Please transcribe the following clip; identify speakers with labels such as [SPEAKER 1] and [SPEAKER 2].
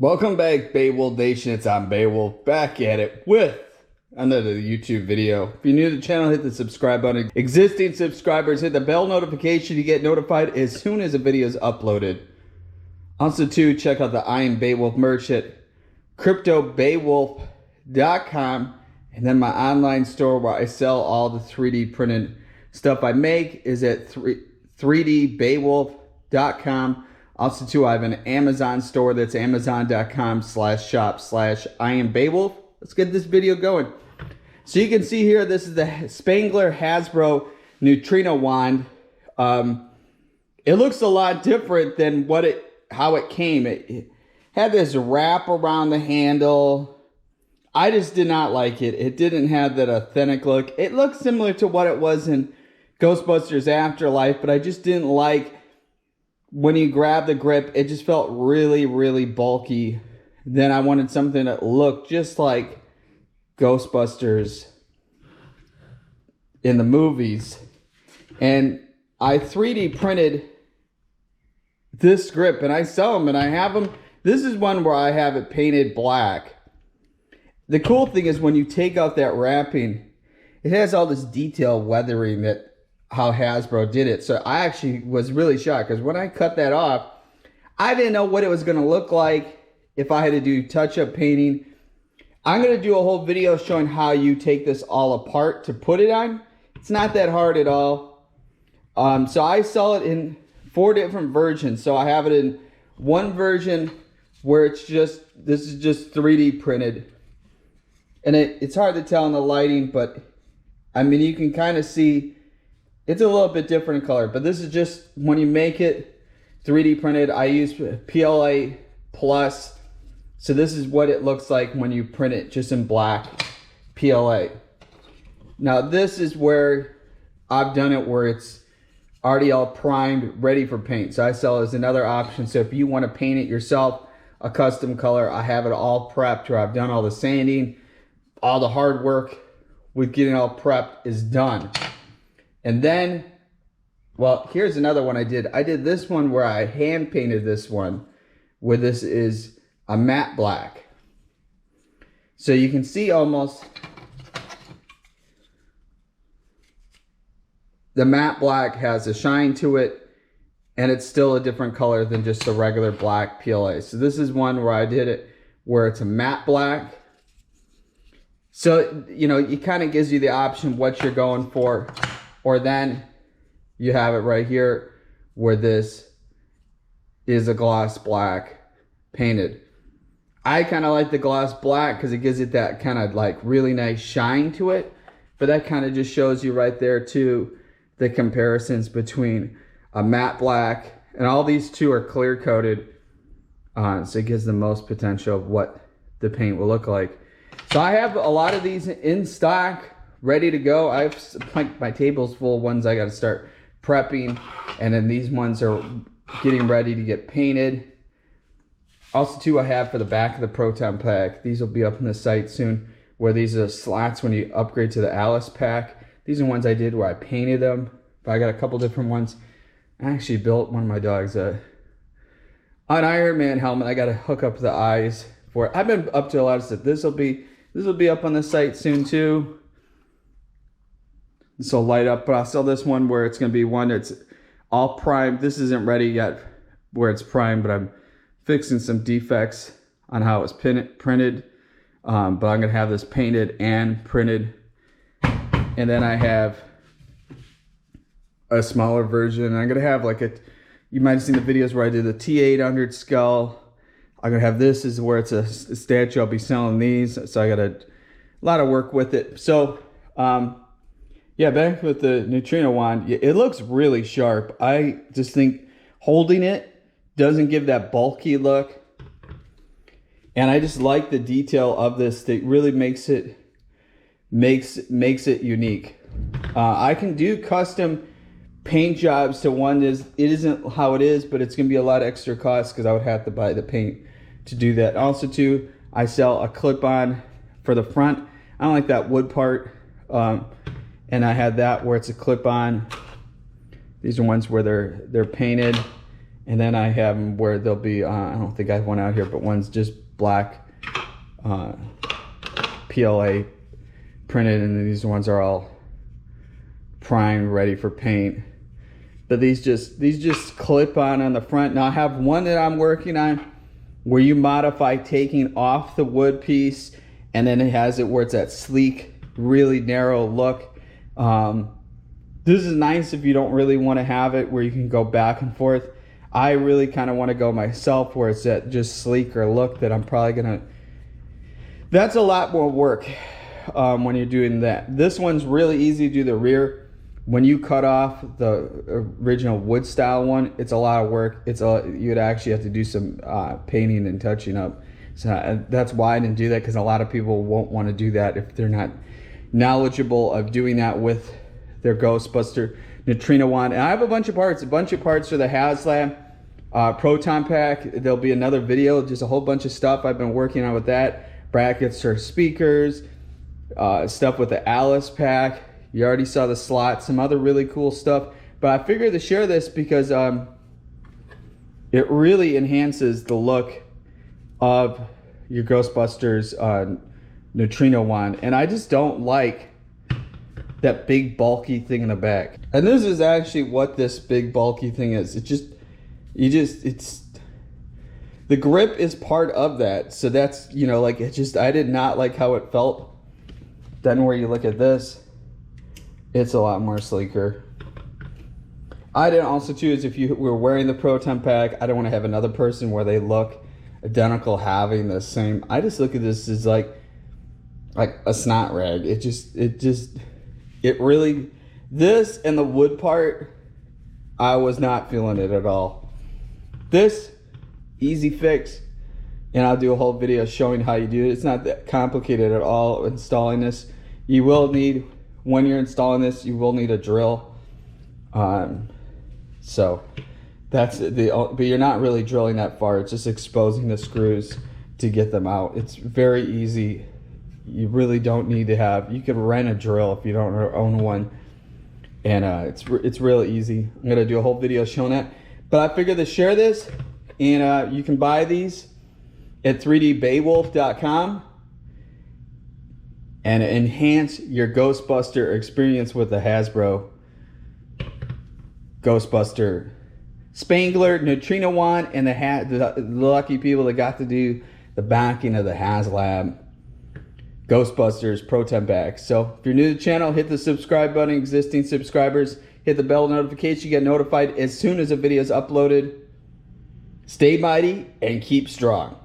[SPEAKER 1] Welcome back, Beowulf Nation. It's on Beowulf, back at it with another YouTube video. If you're new to the channel, hit the subscribe button. Existing subscribers, hit the bell notification to get notified as soon as a video is uploaded. Also, too, check out the I Am Beowulf merch at CryptoBeowulf.com, and then my online store where I sell all the 3D printed stuff I make is at 3dbeowulf.com. Also, too, I have an Amazon store. That's amazon.com/shop/IamBeowulf. Let's get this video going. So you can see here, this is the Spengler Hasbro Neutrona wand. It looks a lot different than how it came. It had this wrap around the handle. I just did not like it. It didn't have that authentic look. It looked similar to what it was in Ghostbusters Afterlife, but I just didn't like when you grab the grip. It just felt really, really bulky. Then I wanted something that looked just like Ghostbusters in the movies. And I 3D printed this grip, and I sell them, and I have them. This is one where I have it painted black. The cool thing is when you take out that wrapping, it has all this detail weathering that how Hasbro did it. So I actually was really shocked because when I cut that off, I didn't know what it was going to look like if I had to do touch-up painting. I'm going to do a whole video showing how you take this all apart to put it on. It's not that hard at all. So I sell it in 4 different versions. So I have it in one version where this is just 3D printed. And it's hard to tell in the lighting, but I mean, you can kind of see it's a little bit different in color. But this is just when you make it 3D printed. I use PLA Plus. So this is what it looks like when you print it just in black PLA. Now this is where I've done it where it's already all primed, ready for paint. So I sell it as another option. So if you want to paint it yourself, a custom color, I have it all prepped where I've done all the sanding. All the hard work with getting all prepped is done. And then, well, here's another one I did. I did this one where I hand painted this one, where this is a matte black. So you can see almost the matte black has a shine to it, and it's still a different color than just the regular black PLA. So this is one where I did it where it's a matte black. So, you know, it kind of gives you the option what you're going for. Or then you have it right here where this is a gloss black painted. I kind of like the gloss black because it gives it that kind of like really nice shine to it. But that kind of just shows you right there too the comparisons between a matte black, and all these two are clear coated. So it gives the most potential of what the paint will look like. So I have a lot of these in stock, ready to go. I have like my table's full of ones I got to start prepping, and then these ones are getting ready to get painted. Also, too, I have for the back of the Proton pack. These will be up on the site soon, where these are slots when you upgrade to the Alice pack. These are ones I did where I painted them, but I got a couple different ones. I actually built one of my dogs an Iron Man helmet. I got to hook up the eyes for it. I've been up to a lot of stuff. This will be up on the site soon too. This will light up, but I'll sell this one where it's going to be one that's all primed. This isn't ready yet where it's primed, but I'm fixing some defects on how it's printed. But I'm going to have this painted and printed. And then I have a smaller version. I'm going to have like you might have seen the videos where I did the T800 skull. I'm going to have this is where it's a statue. I'll be selling these. So I got a lot of work with it. So, yeah, back with the Neutrona wand, it looks really sharp. I just think holding it doesn't give that bulky look. And I just like the detail of this that really makes it unique. I can do custom paint jobs to one. It isn't how it is, but it's going to be a lot of extra cost because I would have to buy the paint to do that. Also, too, I sell a clip-on for the front. I don't like that wood part. And I had that where it's a clip-on. These are ones where they're painted. And then I have them where they'll be, I don't think I have one out here, but one's just black PLA printed, and these ones are all primed, ready for paint. But these just clip on the front. Now I have one that I'm working on where you modify taking off the wood piece, and then it has it where it's that sleek, really narrow look. This is nice if you don't really want to have it where you can go back and forth. I really kind of want to go myself where it's that just sleeker look that I'm probably gonna, that's a lot more work when you're doing that. This one's really easy to do the rear. When you cut off the original wood style one, it's a lot of work. You'd actually have to do some painting and touching up. So that's why I didn't do that, because a lot of people won't want to do that if they're not knowledgeable of doing that with their Ghostbuster Neutrona wand. And I have a bunch of parts for the HasLab Proton Pack. There'll be another video, just a whole bunch of stuff I've been working on with that. Brackets for speakers, stuff with the Alice pack. You already saw the slot, some other really cool stuff. But I figured to share this because it really enhances the look of your Ghostbusters Neutrona wand. And I just don't like that big bulky thing in the back. And this is actually what this big bulky thing is. It's the grip is part of that. So that's, you know, like I did not like how it felt. Then where you look at this, it's a lot more sleeker. I didn't also too is if you were wearing the Proton Pack, I don't want to have another person where they look identical having the same. I just look at this as like a snot rag. It really, this and the wood part, I was not feeling it at all. This, easy fix, and I'll do a whole video showing how you do it. It's not that complicated at all installing this. You will need, when you're installing this, you will need a drill. So that's but you're not really drilling that far. It's just exposing the screws to get them out. It's very easy. You really don't need to have, you could rent a drill if you don't own one. And it's really easy. I'm gonna do a whole video showing that. But I figured to share this, and you can buy these at 3dbeowulf.com and enhance your Ghostbuster experience with the Hasbro Ghostbuster Spengler Neutrona wand, and the lucky people that got to do the backing of the HasLab Ghostbusters Proton Pack. So if you're new to the channel, hit the subscribe button. Existing subscribers, hit the bell notification. You get notified as soon as a video is uploaded. Stay mighty and keep strong.